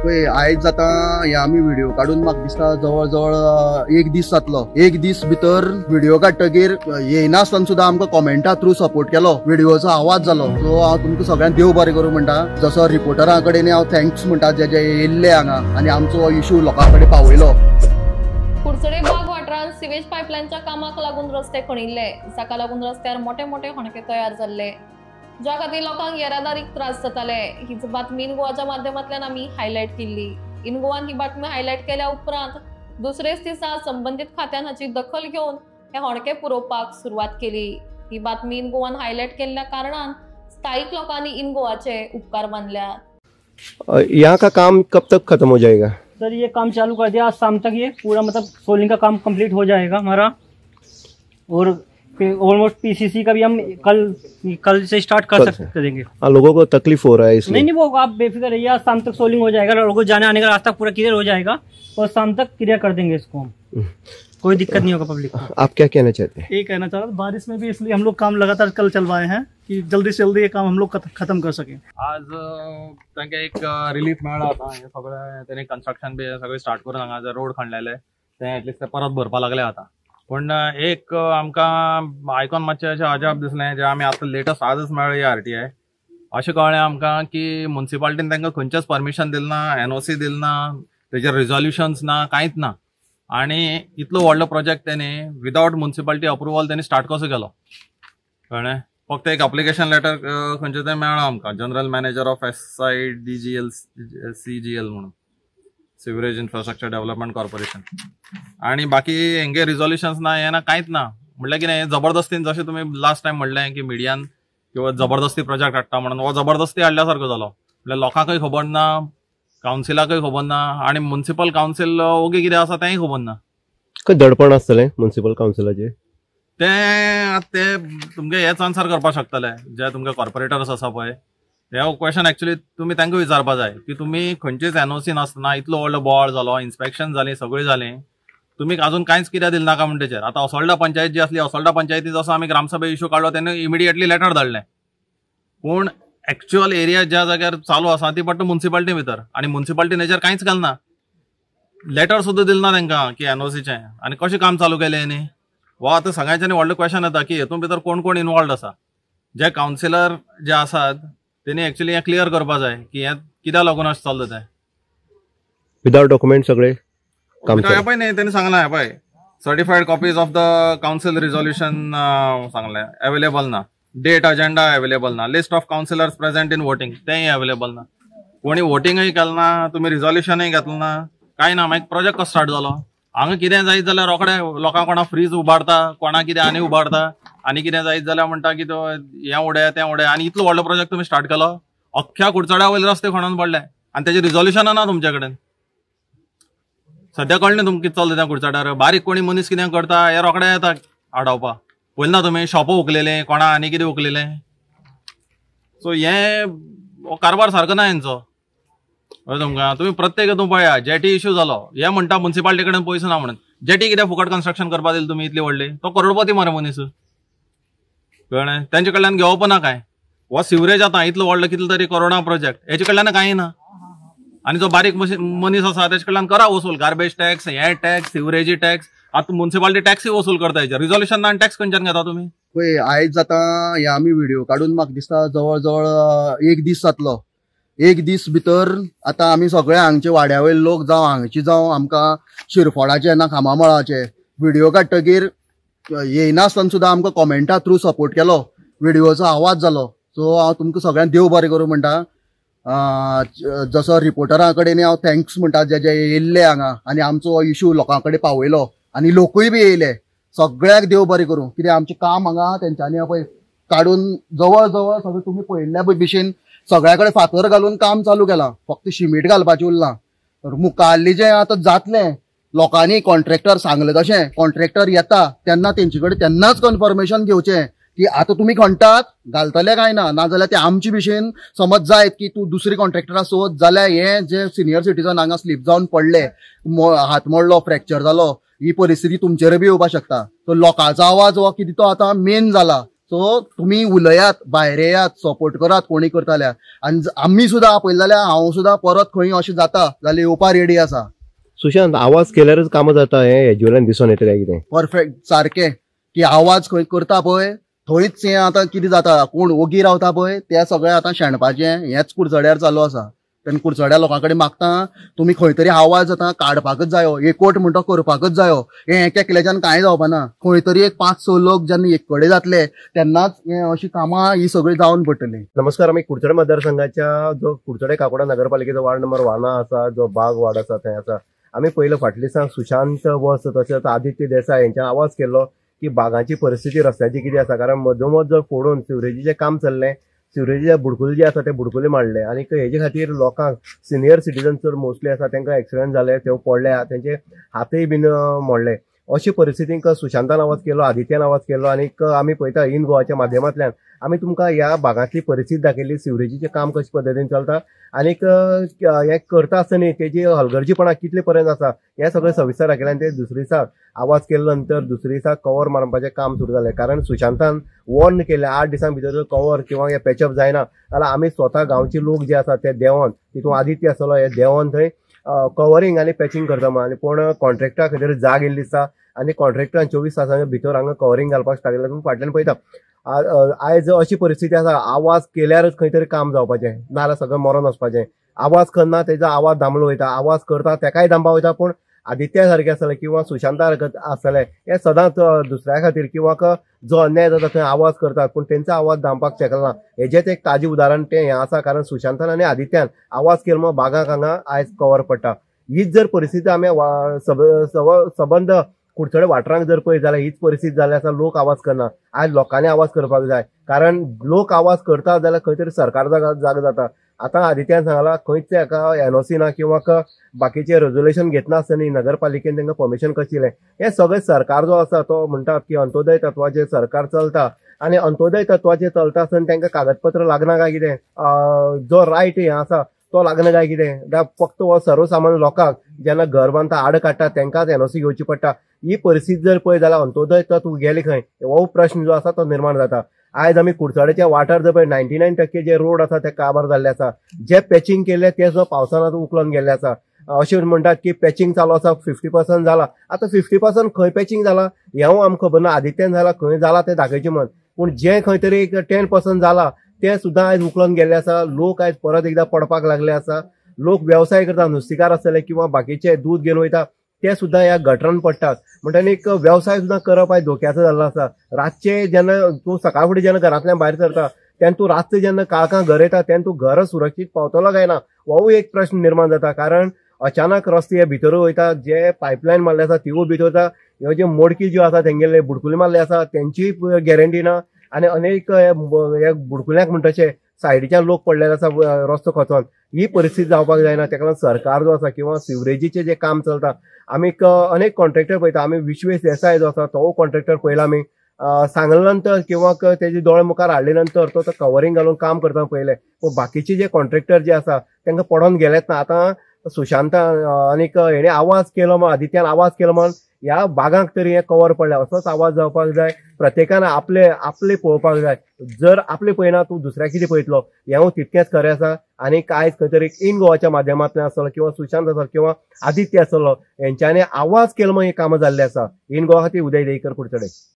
पळय आयज आतां हे आमी व्हिडिओ काडून म्हाका दिसता जवळ जवळ एक दीस जातलो। एक दीस भितर व्हिडिओ काडटकीर येयनासतना सुद्दां आमकां कॉमेंटा थ्रू सपोर्ट केलो, व्हिडिओचो आवाज जालो। सो हांव तुमकां सगळ्यांक देव बरें करूं म्हणटा। जसो रिपोर्टरां कडेन हांव थँक्स म्हणटा जे जे येयल्ले हांगा आनी आमचो हो इश्यू लोकां कडेन पावयलो। कुडचडे बाग वाठारांत सिवेज पायपलायनच्या कामाक लागून रस्ते खणिल्ले, जाका लागून रस्त्यार मोठे मोठे खणके तयार जाल्ले, ज्या खातीर लोकांक येरादारीक त्रास जाताले। हीच बातमी इन गोवाच्या माध्यमांतल्यान आमी हायलायट केल्ली। इन गोवान ही बातमी हायलायट केल्या उपरांत दुसरेच दिसा संबंधित खात्यान हाची दखल घेवन हे होणके पुरोवपाक सुरवात केली। ही बातमी इन गोवान हायलायट केल्ल्या कारणान स्थायिक लोकांनी इन गोवाचे उपकार मानल्यात। यहाँ का काम कब तक खत्म हो जाएगा? सर ये काम चालू कर दिया, आज शाम तक ये पूरा मतलब सोलिंग का काम कंप्लीट हो जाएगा हमारा। और ऑलमोस्ट पीसीसी का भी हम कल से स्टार्ट कर देंगे। लोगों को तकलीफ हो रहा है इसलिए? नहीं वो आप बेफिक्र रहिए, आज शाम तक सोलिंग हो जाएगा, लोगों को जाने आने का रास्ता पूरा क्लियर हो जाएगा और शाम तक क्लियर कर देंगे इसको हम। कोई दिक्कत नहीं होगा पब्लिक को। आप क्या कहना चाहते हैं? ये कहना चाह रहा हूँ, बारिश में भी इसलिए हम लोग काम लगातार कल चलवाए हैं कि जल्दी से जल्दी ये काम हम लोग खत्म कर सकें। आज तांकां एक रिलीफ मेळ्ळा आता। हे सगळें तेणी कन्स्ट्रक्शन बी सगळें स्टार्ट करून हांगा जे रोड खणलेले ते एटलिस्ट ते परत भरपा लागले आता। पण एक आमकां आयकून मातशें अशें अजाप दिसलें, जे आमी आतां लेटस्ट आजच मेळ्ळी RTI, अशें कळ्ळें आमकां की म्युन्सिपालिटीन तांकां खंयचेच परमिशन दिलें ना, NOC दिलें ना, तेजे रिजोल्युशन्स ना, कांयच ना। आणि इतलो व्हडलो प्रोजेक्ट तेणी विदाउट म्युन्सिपालिटी अप्रुवल तेणी स्टार्ट कसो केलो कळ्ळें? फक्त एक अप्लिकेशन लेटर खंयचें तें मेळ्ळां आमकां, general manager of SIDGL CGL म्हणून, सिवरेज इन्फ्रास्ट्रक्चर डेव्हलपमेंट कॉर्पोरेशन, आणि बाकी हेंगे रिजोल्युशन्स ना, हे ना, कांयच ना। म्हणल्यार कितें जबरदस्तीन, जशें तुमी लास्ट टायम म्हणलें की मिडियान किंवा जबरदस्ती प्रोजेक्ट हाडटा म्हणून, हो जबरदस्ती हाडल्या सारको जालो। म्हणल्यार लोकांकय खबर ना, कावन्सिलाकय खबर ना, आणि म्युन्सिपल कावन्सिल ओगे कितें आसा तेंय खबर ना। खंय दडपण आसतलें म्युन्सिपल कावन्सिलाचें? ते तुमगे हेच आन्सर करपाक शकतले जे तुमगे कॉर्पोरेटर्स आसा पळय। हे क्वेश्चन एक्चुअली तुमी तांकां विचारपाक जाय की तुमी खंयचेच NOC नासतना इतलो व्हडलो बोवाळ जालो, इन्स्पेक्शन जालें, सगळें जालें, तुमी अजून कांयच कित्याक दिलें नाका म्हणटेचेर। आतां असोल्डा पंचायत जी आसली, असोल्डा पंचायती जसो आमी ग्रामसभे इश्यू काडलो तेन्ना इमिडिएटली लेटर धाडलें, पूण एक्चुअल एरिया ज्या जाग्यार चालू आसा ती पडटा म्युन्सिपालिटी भितर, आणि म्युन्सिपालिटीन हेचेर कांयच केलें ना, लेटर सुद्दां दिलें ना तांकां की NOCचें, आनी कशें काम चालू केलें हेणी? हो आतां सगळ्यांच्यांनी व्हडलो क्वेश्चन येता की हेतून भितर कोण कोण इनवॉल्ड आसा। जे कावन्सिलर जे आसात तेणी एक्चुअली हें क्लियर करपाक जाय की हें कित्याक लागून अशें चल्लां तें। विदाउट डॉक्युमेंट सगळे काम पळय न्ही, तेणी सांगलां हें पळय, certified copies of the council resolution सांगलें अवेलेबल ना, डेट अजेंडा अवेलेबल ना, list of counsellors present in voting तेंय अवेलेबल ना, कोणी वोटिंगय केलें ना, तुमी रिजोल्युशनय घेतलें ना, कांय ना। मागीर प्रोजेक्ट कसो स्टार्ट जालो? हांगा कितें जायत जाल्यार रोखडे लोकांक कोणा फ्रीज उबारता, कोणा कितें आनी उबारता, आनी कितें जायत जाल्यार म्हणटा की तो हें उडय तें उडय, आनी इतलो व्हडलो प्रोजेक्ट तुमी स्टार्ट केलो, अख्ख्या कुडचड्या वयले रस्ते खणून पडले, आनी तेजें रिजोल्युशन ना तुमचे कडेन। सद्या कळ्ळें तुमकां कितें चलता त्या कुडचड्यार? बारीक कोणी मनीस कितें करता हे रोखडे येता आडावपाक। पळयलें ना तुमी शॉपां उखलेलें, कोणा आनी कितें उखलेलें? सो हो कारभार सारको ना हेंचो। तुमकां तुमी प्रत्येक हितून पळया, जेटी इश्यू जालो, हे म्हणटा म्युन्सिपालिटी कडेन पयसो ना म्हणून। जेटी कित्याक फुकट कन्स्ट्रक्शन करपाक दिली तुमी इतली व्हडली? तो करोडपती मरे मनीस, कळ्ळें? तेंचे कडल्यान घेवप ना कांय। हो सिवरेज आतां इतलो व्हडलो कितलो तरी करोडा प्रोजेक्ट, हेचे कडल्यान कांय ना, आनी जो बारीक मनीस आसा तेजे कडल्यान करा वसूल, गार्बेज टॅक्स, हे टॅक्स, सिवरेजी टॅक्स, आतां म्युन्सिपालिटी टॅक्सय वसूल करता हेचे, रिजोल्युशन ना आनी टॅक्स खंयच्यान घेता तुमी? पळय आयज आतां हे आमी व्हिडिओ काडून म्हाका दिसता जवळ जवळ एक दीस जातलो। एक दीस भितर आतां आमी सगळे हांगचे वाड्या वयले लोक जावं हांगचे जावं आमकां शिरफोडाचे ना खामामळाचे व्हिडिओ काडटकीर येयनासतना सुद्दां आमकां कॉमेंटा थ्रू सपोर्ट केलो, व्हिडिओचो आवाज जालो। सो हांव तुमकां सगळ्यांक देव बरें करूं म्हणटा। जसो रिपोर्टरां कडेन हांव थँक्स म्हणटा जे जे येयल्ले हांगा आनी आमचो हो इश्यू लोकां कडेन पावयलो, आनी लोकूय बी येयले, सगळ्याक देव बरें करूं। कित्याक आमचें काम हांगा तेंच्यांनी पळय काडून जवळ जवळ सगळें तुमी पळयल्ल्या भशेन सगळ्या कडेन फातर घालून काम चालू केलां, फक्त शिमीट घालपाचें उरलां। मुखाल्ली जें आतां जातलें, लोकांनी कॉन्ट्रॅक्टर सांगलें तशें, कॉन्ट्रॅक्टर येता तेन्ना तेंचे कडेन तेन्नाच कन्फर्मेशन घेवचें की आतां तुमी खणटात, घालतले काय ना, नाजाल्यार ते आमचे भशेन समज जायत की तूं दुसरी कॉन्ट्रॅक्टरां सोद जाल्यार हे जे सिनियर सिटीजन हांगा स्लीप जावन पडले, हात मोडलो, फ्रॅक्चर जालो, ही परिस्थिती तुमचेर बी येवपाक शकता। सो लोकांचो आवाज हो कितें तो आतां मेन जाला। सो तुम्ही उलयात, भायर येयात, सपोर्ट करात कोणी करताल्या. आनी आमी सुद्दां आपयलें जाल्यार हांव सुद्दां परत खंय अशें जाता जाल्यार येवपा रेडी आसा. सुशांत, आवाज केल्यारच कामां जाता हे हेज्युअलान दिसून येता काय कितें? परफेक्ट, सारकें, की आवाज खंय करता पळय थंयच हें आतां कितें जाता, कोण ओगी रावता पळय ते सगळें आतां शेणपाचें हेंच कुडचड्यार चालू आसा. तेन्ना कुडचड्या लोकां कडेन मागता तुमी खंय तरी आवाज आतां काडपाकच जायो, एकवट म्हणटा करपाकच जायो. हें एकल्याच्यान कांय जावपाना. खंय तरी एक 5-6 लोक जेन्ना एक कडेन जातले तेन्नाच हें अशीं कामां ही सगळीं जावन पडटलीं. नमस्कार, आमी कुडचडे मतदारसंघाच्या जो कुडचडे काकोडा नगरपालिकेचो वार्ड नंबर 1 आसा, जो बाग वार्ड आसा थंय आसा. आमी पयलो फाटल्या दिसांक सुशांत वस तशेंच आदित्य देसाय हेंच्यान आवाज केल्लो की बागांची परिस्थिती रस्त्याची कितें आसा, कारण मधोमध जर फोडून सिवरेजीचें काम चल्लें, सिवरेजीचे बुडकुले जे आसा ते बुडकुले मारले आनी हेजे खातीर लोकांक सिनियर सिटीजन चड मोस्टली आसा तांकां एक्सिडेंट जाले, ते पडले, तेंचे हातय बीन मोडले. अशी परिस्थितीक सुशांतान आवाज केलो, आदित्यान आवाज केलो आनी आमी पळयता इन गोवाच्या माध्यमांतल्यान आमी तुमकां ह्या भागांतली परिस्थिती दाखयली, सिवरेजीचें काम कशे पद्दतीन चलता आनीक हें करता आसतना तेजी हलगर्जीपणा कितले पर्यंत आसा हें सगळें सविस्तर दाखयलें. आनी ते दुसरे दिसा आवाज केल्या नंतर दुसरे दिसा कवर मारपाचें काम सुरू जालें, कारण सुशांतान वॉर्न केलें 8 दिसां भितर कवर किंवा हें पॅचअप जायना जाल्यार आमी स्वता गांवचे लोक जे आसा ते देंवन, तितून आदित्य आसलो, हे देंवन थंय कवरिंग आनी पॅचिंग करता म्हणून. आनी पूण कॉन्ट्रॅक्टरा खातीर जाग येयल्ली दिसता आनी कॉन्ट्रॅक्टरान 24 तासांच्या भितर हांगा कवरिंग घालपाक स्टार्ट केलें. तुमी फाटल्यान पळयता आयज अशी परिस्थिती आसा, आवाज केल्यारच खंय तरी काम जावपाचें, नाल्यार सगळें मरोन वचपाचें. आवाज करना तेजो आवाज दामलो वयता, आवाज करता तेकाय दामपा वयता. पूण आदित्या सारके आसले किंवा सुशांता सारके आसले हे सदांच दुसऱ्या खातीर किंवा जो अन्याय जाता थंय आवाज करतात पूण तेंचो आवाज दामपाक शकना. हेजेंच एक ताजें उदाहरण तें हें आसा, कारण सुशांतान आनी आदित्यान आवाज केलो म्हण बागाक हांगा आयज कवर पडटा. हीच जर परिस्थिती आमी सबंद कुडचडे वाठारांक जर पळयत जाल्यार हीच परिस्थिती जाली आसा. लोक आवाज करना. आयज लोकांनी आवाज करपाक जाय, कारण लोक आवाज करता जाल्यार खंय तरी सरकार जाग जाता. आतां आदित्यान सांगलां खंयच एका एनओसी ना किंवा बाकीचे रेजोल्युशन घेतना आसतना नगरपालिकेन तांकां परमिशन कशें दिलें. हें सगळें सरकार जो आसा तो म्हणटात की अंत्योदय तत्वाचेर सरकार चलता आनी अंत्योदय तत्वाचेर चलता आसतना तांकां कागदपत्र लागना काय कितें, जो रायट हें आसा तो लागना काय कितें. फक्त हो सर्वसामान्य लोकांक जेन्ना घर बांदता आड काडटा तांकांच एनओसी घेवची पडटा. ही परिस्थिती जर पळयत जाल्यार अंत्योदय तत्व गेले खंय, हो प्रश्न जो आसा तो निर्माण जाता. आयज आमी कुडचड्याच्या वाठार जर पळय 99% जे रोड आसा ते काबार जाल्ले आसा. जे पॅचिंग केल्ले ते सुद्दां पावसान उखलून गेल्ले आसा. अशें म्हणटात की पॅचिंग चालू आसा, 50% जाला. आतां 50% खंय पॅचिंग जाला हें आमकां खबर ना. आदित्यान जाला खंय जाला तें दाखयचें म्हण, पूण जें खंय तरी एक 10% जाला तें सुद्दां आयज उखलून गेल्ले आसा. लोक आयज परत एकदां पडपाक लागले आसा. लोक वेवसाय करता, नुस्तेकार आसतले किंवा बाकीचे दूध घेवन वयता ते सुद्दां ह्या गटरान पडटात. म्हणटा एक वेवसाय सुद्दां करप आयज धोक्याचो जाल्लो आसा. रातचे जेन्ना तूं सकाळ फुडें जेन्ना घरांतल्यान भायर सरता तेन्ना तूं रातचें जेन्ना काळखां घर येता तेन्ना तूं घर सुरक्षीत पावतलो काय ना होवूय एक प्रश्न निर्माण जाता. कारण अचानक रस्ते हे भितर वयता, जे पायपलायन मारले आसा तिवूय भितर वयता, ह्यो ज्यो मोडकी ज्यो आसा तेंगेले बुडकुले मारले आसा तेंचीय गॅरंटी ना. आनी अनेक हे बुडकुल्यांक म्हणटशे सायडीच्यान लोक पडलेले आसा रस्तो खचोन. ही परिस्थिती जावपाक जायना. तेका लागून सरकार जो आसा किंवा सिवरेजीचें जें काम चलता, आमी अनेक कॉन्ट्रॅक्टर पळयता. आमी विश्वेश देसाय जो आसा तो कॉन्ट्रॅक्टर पळयला आमी. सांगले नंतर किंवा तेजे दोळे मुखार हाडले नंतर तो कवरिंग घालून काम करता पळयलें. पूण बाकीचे जे कॉन्ट्रॅक्टर जे आसा तांकां पडोन गेलेच ना. आतां सुशांत आनीक हेणे आवाज केलो म्हण, आदित्यान आवाज केलो म्हण ह्या बागांक तरी हे कवर पडले. असोच आवाज जावपाक जाय. प्रत्येकान आपले पळोवपाक जाय. जर आपले पळयना तूं दुसऱ्या कितें पळयतलो हें तितकेंच खरें आसा. आनी आयज खंय तरी इन गोवाच्या माध्यमांतल्यान आसतलो किंवा सुशांत आसलो किंवा आदित्य आसतलो हेंच्यांनी आवाज केलो म्हण ही कामां जाल्ली आसा. इन गोवा खातीर उदय देयकर, कुडचडे.